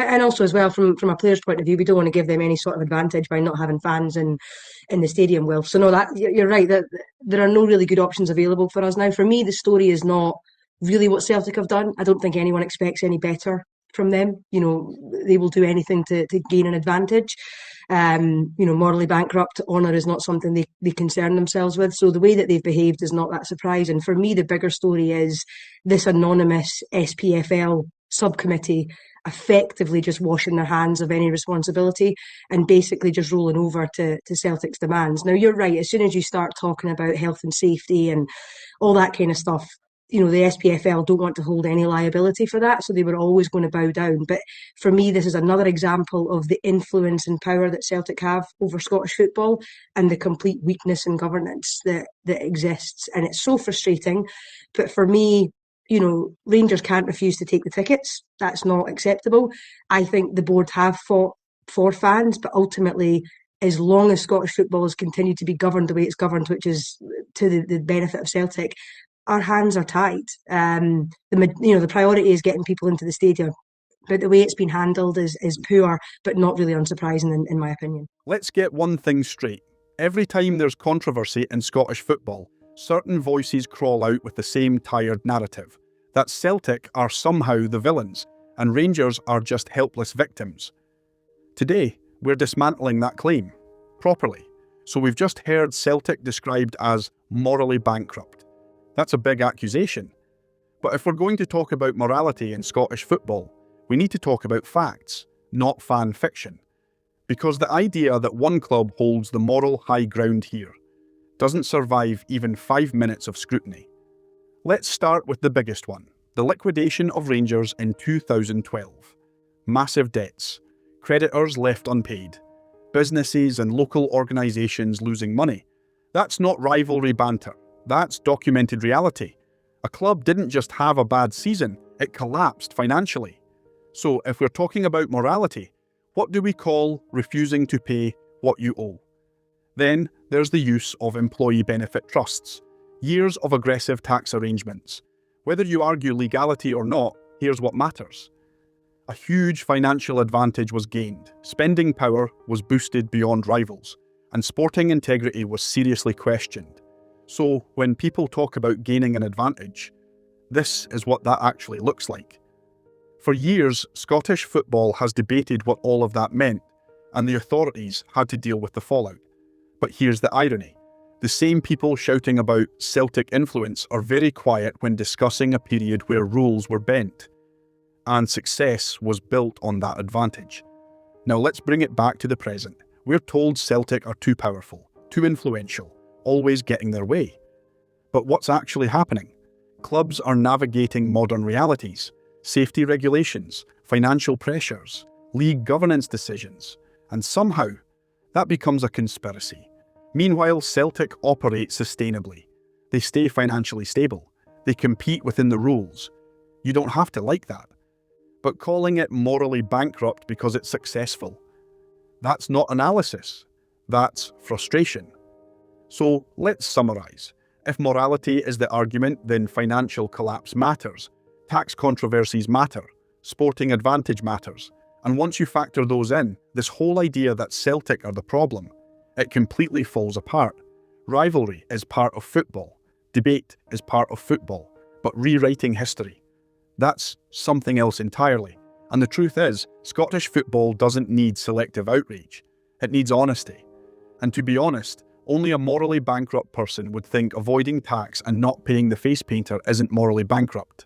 And also as well from a player's point of view, we don't want to give them any sort of advantage by not having fans in the stadium. Will, so no, that you're right that there are no really good options available for us now. For me, the story is not really what Celtic have done. I don't think anyone expects any better from them. They will do anything to gain an advantage. Morally bankrupt, honour is not something they concern themselves with. So the way that they've behaved is not that surprising. For me, the bigger story is this anonymous SPFL subcommittee effectively just washing their hands of any responsibility and basically just rolling over to Celtic's demands. Now, you're right, as soon as you start talking about health and safety and all that kind of stuff, the SPFL don't want to hold any liability for that, so they were always going to bow down. But for me, this is another example of the influence and power that Celtic have over Scottish football and the complete weakness in governance that exists. And it's so frustrating. But for me, Rangers can't refuse to take the tickets. That's not acceptable. I think the board have fought for fans, but ultimately, as long as Scottish football has continued to be governed the way it's governed, which is to the benefit of Celtic, our hands are tied. The priority is getting people into the stadium, but the way it's been handled is poor, but not really unsurprising in my opinion. Let's get one thing straight. Every time there's controversy in Scottish football, certain voices crawl out with the same tired narrative, that Celtic are somehow the villains and Rangers are just helpless victims. Today, we're dismantling that claim, properly. So we've just heard Celtic described as morally bankrupt. That's a big accusation. But if we're going to talk about morality in Scottish football, we need to talk about facts, not fan fiction. Because the idea that one club holds the moral high ground here doesn't survive even 5 minutes of scrutiny. Let's start with the biggest one, the liquidation of Rangers in 2012. Massive debts, creditors left unpaid, businesses and local organisations losing money. That's not rivalry banter. That's documented reality. A club didn't just have a bad season, it collapsed financially. So if we're talking about morality, what do we call refusing to pay what you owe? Then there's the use of employee benefit trusts, years of aggressive tax arrangements. Whether you argue legality or not, here's what matters. A huge financial advantage was gained, spending power was boosted beyond rivals, and sporting integrity was seriously questioned. So when people talk about gaining an advantage, this is what that actually looks like. For years, Scottish football has debated what all of that meant, and the authorities had to deal with the fallout. But here's the irony. The same people shouting about Celtic influence are very quiet when discussing a period where rules were bent, and success was built on that advantage. Now let's bring it back to the present. We're told Celtic are too powerful, too influential, always getting their way. But what's actually happening? Clubs are navigating modern realities, safety regulations, financial pressures, league governance decisions, and somehow that becomes a conspiracy. Meanwhile, Celtic operate sustainably. They stay financially stable. They compete within the rules. You don't have to like that. But calling it morally bankrupt because it's successful, that's not analysis. That's frustration. So let's summarise. If morality is the argument, then financial collapse matters, tax controversies matter, sporting advantage matters. And once you factor those in, this whole idea that Celtic are the problem, it completely falls apart. Rivalry is part of football. Debate is part of football. But rewriting history, that's something else entirely. And the truth is, Scottish football doesn't need selective outrage. It needs honesty. And to be honest, only a morally bankrupt person would think avoiding tax and not paying the face painter isn't morally bankrupt.